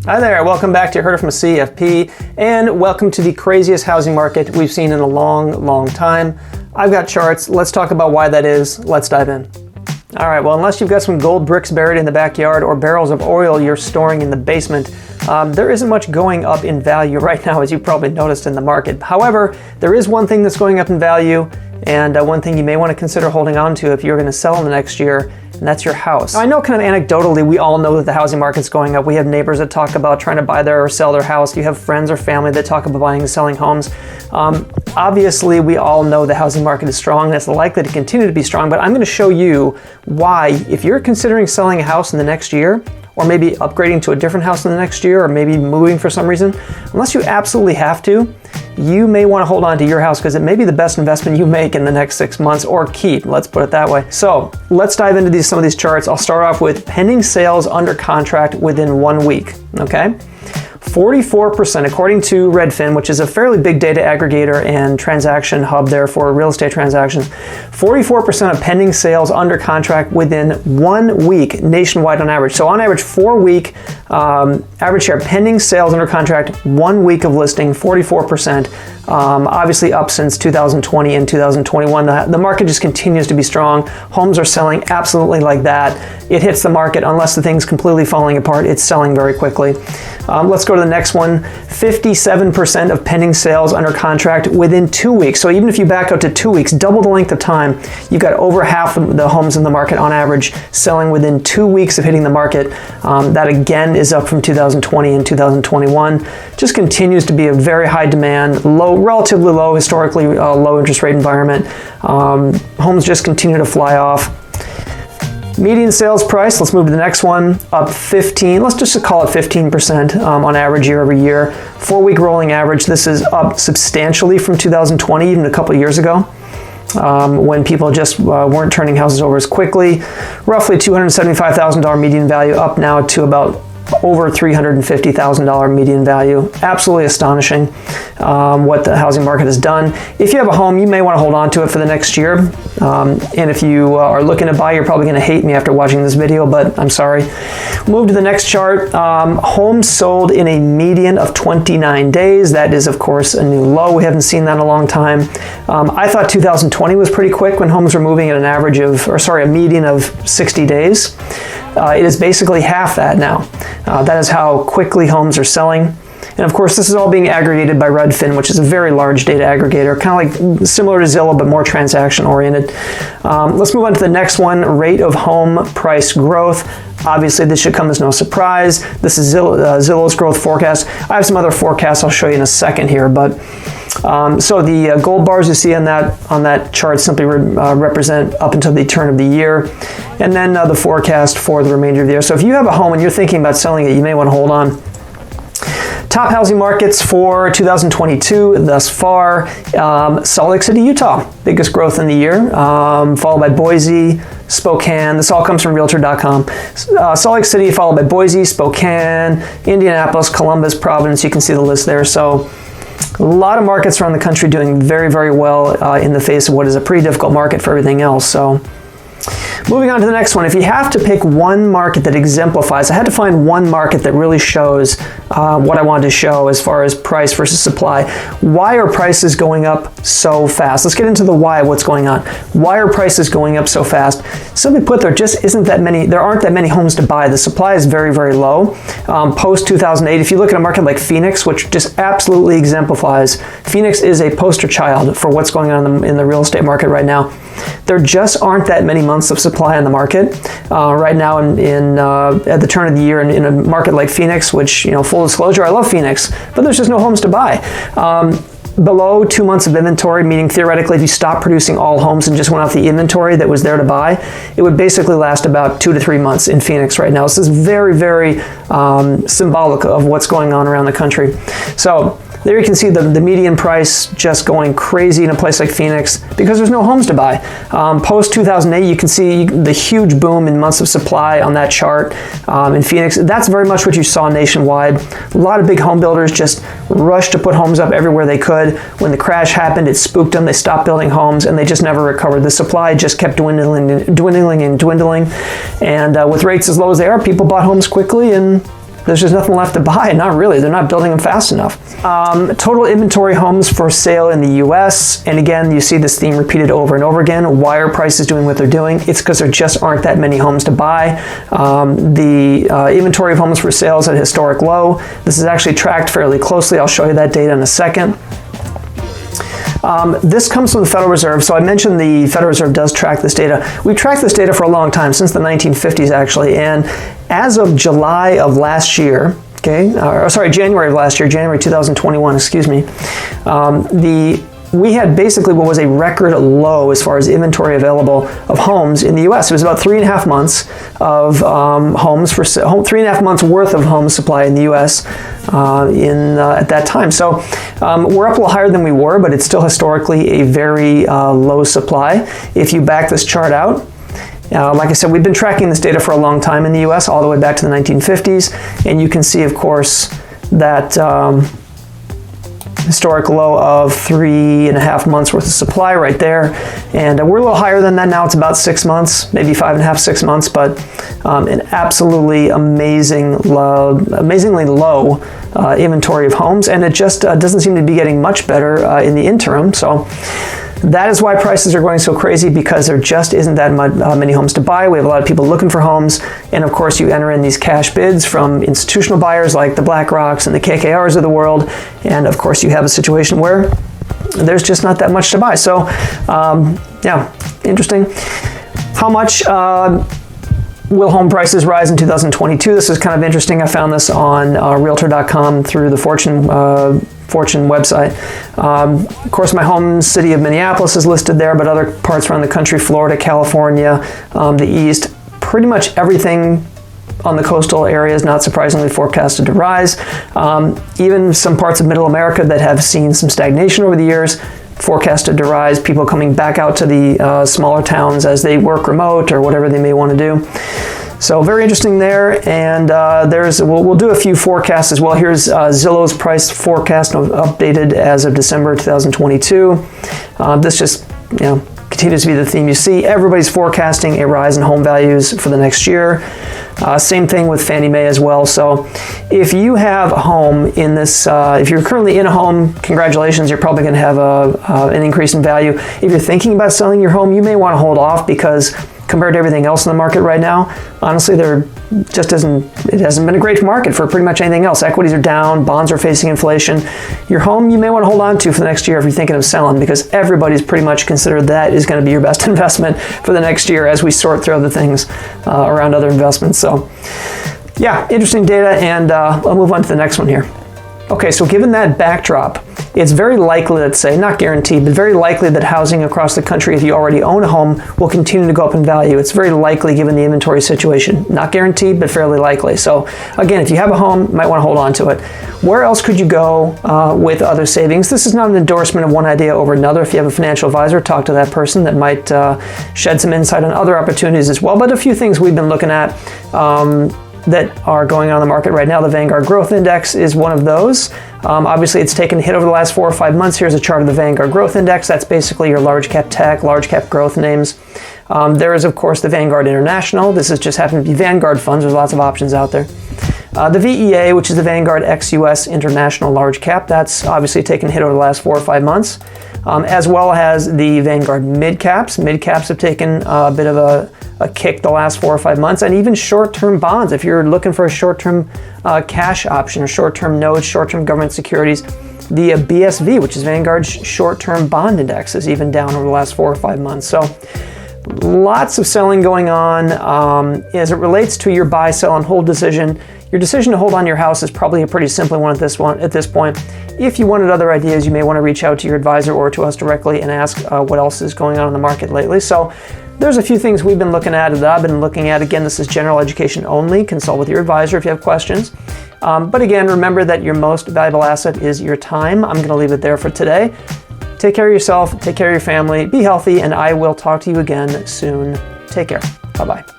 Hi there, welcome back to You Heard It From a CFP, and welcome to the craziest housing market we've seen in a long time. I've got charts, let's talk about why that is, let's dive in. All right, well, unless you've got some gold bricks buried in the backyard or barrels of oil you're storing in the basement, there isn't much going up in value right now, as you probably noticed in the market. However, there is one thing that's going up in value, and one thing you may want to consider holding on to if you're going to sell in the next year, and that's your house. Now, I know kind of anecdotally, we all know that the housing market's going up. We have neighbors that talk about trying to buy their or sell their house. You have friends or family that talk about buying and selling homes. Obviously, we all know the housing market is strong and it's likely to continue to be strong, but I'm going to show you why, if you're considering selling a house in the next year, or maybe upgrading to a different house in the next year, or maybe moving for some reason, unless you absolutely have to, you may want to hold on to your house because it may be the best investment you make in the next 6 months, or keep, let's put it that way. So let's dive into some of these charts. I'll start off with pending sales under contract within 1 week, okay? 44%, according to Redfin, which is a fairly big data aggregator and transaction hub there for real estate transactions, 44% of pending sales under contract within 1 week nationwide on average. So on average, 4-week average share pending sales under contract, 1 week of listing, 44%. Obviously up since 2020 and 2021. The market just continues to be strong. Homes are selling absolutely like that. It hits the market unless the thing's completely falling apart. It's selling very quickly. Let's go to the next one. 57% of pending sales under contract within 2 weeks. So even if you back out to 2 weeks, double the length of time, you've got over half of the homes in the market on average selling within 2 weeks of hitting the market. That again is up from 2020 and 2021. Just continues to be a very high demand, relatively low, historically low interest rate environment. Homes just continue to fly off. Median sales price, let's move to the next one, up 15, let's just call it 15% on average year over year. 4-week rolling average, this is up substantially from 2020, even a couple of years ago, when people just weren't turning houses over as quickly. Roughly $275,000 median value, up now to about over $350,000 median value. Absolutely astonishing what the housing market has done. If you have a home, you may want to hold on to it for the next year. And if you are looking to buy, you're probably going to hate me after watching this video, but I'm sorry. Move to the next chart. Homes sold in a median of 29 days. That is, of course, a new low. We haven't seen that in a long time. I thought 2020 was pretty quick when homes were moving at an average of, a median of 60 days. It is basically half that now. That is how quickly homes are selling. And of course, this is all being aggregated by Redfin, which is a very large data aggregator, kind of like similar to Zillow, but more transaction oriented. Let's move on to the next one, rate of home price growth. Obviously, this should come as no surprise. This is Zillow's growth forecast. I have some other forecasts I'll show you in a second here, but so the gold bars you see on that chart simply represent up until the turn of the year, and then the forecast for the remainder of the year. So if you have a home and you're thinking about selling it, you may want to hold on. Top housing markets for 2022 thus far: Salt Lake City, Utah, biggest growth in the year, followed by Boise, Spokane. This all comes from Realtor.com. Salt Lake City, followed by Boise, Spokane, Indianapolis, Columbus, Providence. You can see the list there. So a lot of markets around the country doing very well in the face of what is a pretty difficult market for everything else. So moving on to the next one. If you have to pick one market that exemplifies, I had to find one market that really shows what I wanted to show as far as price versus supply. Why are prices going up so fast? Let's get into the why of what's going on. Why are prices going up so fast? Simply put, there aren't that many homes to buy. The supply is very low. Post 2008, if you look at a market like Phoenix, which just absolutely exemplifies, Phoenix is a poster child for what's going on in the real estate market right now. There just aren't that many months of supply on the market right now at the turn of the year in a market like Phoenix, which, full disclosure, I love Phoenix, but there's just no homes to buy. Below 2 months of inventory, meaning theoretically if you stopped producing all homes and just went off the inventory that was there to buy, it would basically last about 2 to 3 months in Phoenix right now. This is very symbolic of what's going on around the country. So there you can see the median price just going crazy in a place like Phoenix because there's no homes to buy. Post 2008, you can see the huge boom in months of supply on that chart in Phoenix. That's very much what you saw nationwide. A lot of big home builders just rushed to put homes up everywhere they could. When the crash happened, it spooked them. They stopped building homes and they just never recovered. The supply just kept dwindling. And with rates as low as they are, people bought homes quickly and there's just nothing left to buy. Not really. They're not building them fast enough. Total inventory homes for sale in the U.S. And again, you see this theme repeated over and over again. Why are prices doing what they're doing? It's because there just aren't that many homes to buy. The inventory of homes for sale is at a historic low. This is actually tracked fairly closely. I'll show you that data in a second. This comes from the Federal Reserve. So I mentioned the Federal Reserve does track this data. We've tracked this data for a long time, since the 1950s actually. And as of July of last year, January of last year, January 2021, excuse me, we had basically what was a record low as far as inventory available of homes in the U.S. It was about 3.5 months of homes for 3.5 months worth of home supply in the U.S. At that time. So we're up a little higher than we were, but it's still historically a very low supply. If you back this chart out, like I said, we've been tracking this data for a long time in the U.S., all the way back to the 1950s, and you can see, of course, that historic low of 3.5 months worth of supply right there. And we're a little higher than that now. It's about 6 months, maybe 5.5, 6 months, but an absolutely amazingly low inventory of homes. And it just doesn't seem to be getting much better in the interim. So that is why prices are going so crazy, because there just isn't that many homes to buy. We have a lot of people looking for homes, and of course you enter in these cash bids from institutional buyers like the BlackRocks and the KKRs of the world, and of course you have a situation where there's just not that much to buy. So yeah, interesting. How much will home prices rise in 2022? This is kind of interesting. I found this on Realtor.com through the Fortune website. Of course, my home city of Minneapolis is listed there, but other parts around the country, Florida, California, the East, pretty much everything on the coastal areas, not surprisingly, forecasted to rise. Even some parts of Middle America that have seen some stagnation over the years, forecasted to rise. People coming back out to the smaller towns as they work remote or whatever they may want to do. So very interesting there, and we'll do a few forecasts as well. Here's Zillow's price forecast updated as of December 2022. This just continues to be the theme you see. Everybody's forecasting a rise in home values for the next year. Same thing with Fannie Mae as well. So if you have a home in this, if you're currently in a home, congratulations, you're probably going to have an increase in value. If you're thinking about selling your home, you may want to hold off, because compared to everything else in the market right now, honestly, it hasn't been a great market for pretty much anything else. Equities are down, bonds are facing inflation. Your home, you may want to hold on to for the next year if you're thinking of selling, because everybody's pretty much considered that is going to be your best investment for the next year as we sort through other things around other investments. So yeah, interesting data, and I'll move on to the next one here. Okay, so given that backdrop, it's very likely, let's say, not guaranteed, but very likely that housing across the country, if you already own a home, will continue to go up in value. It's very likely given the inventory situation. Not guaranteed, but fairly likely. So again, if you have a home, you might want to hold on to it. Where else could you go with other savings? This is not an endorsement of one idea over another. If you have a financial advisor, talk to that person. That might shed some insight on other opportunities as well. But a few things we've been looking at that are going on in the market right now. The Vanguard Growth Index is one of those. Obviously, it's taken a hit over the last 4 or 5 months. Here's a chart of the Vanguard Growth Index. That's basically your large cap tech, large cap growth names. There is, of course, the Vanguard International. This is just happened to be Vanguard funds. There's lots of options out there. The VEA, which is the Vanguard ex-US International Large Cap, that's obviously taken a hit over the last 4 or 5 months, as well as the Vanguard Mid Caps. Mid Caps have taken a bit of a kick the last 4 or 5 months, and even short-term bonds. If you're looking for a short-term cash option or short-term notes, short-term government securities, the BSV, which is Vanguard's short-term bond index, is even down over the last 4 or 5 months. So lots of selling going on. As it relates to your buy, sell, and hold decision, your decision to hold on your house is probably a pretty simple one at this point. If you wanted other ideas, you may want to reach out to your advisor or to us directly and ask what else is going on in the market lately. So there's a few things we've been looking at that I've been looking at. Again, this is general education only. Consult with your advisor if you have questions. But again, remember that your most valuable asset is your time. I'm going to leave it there for today. Take care of yourself, take care of your family, be healthy, and I will talk to you again soon. Take care. Bye-bye.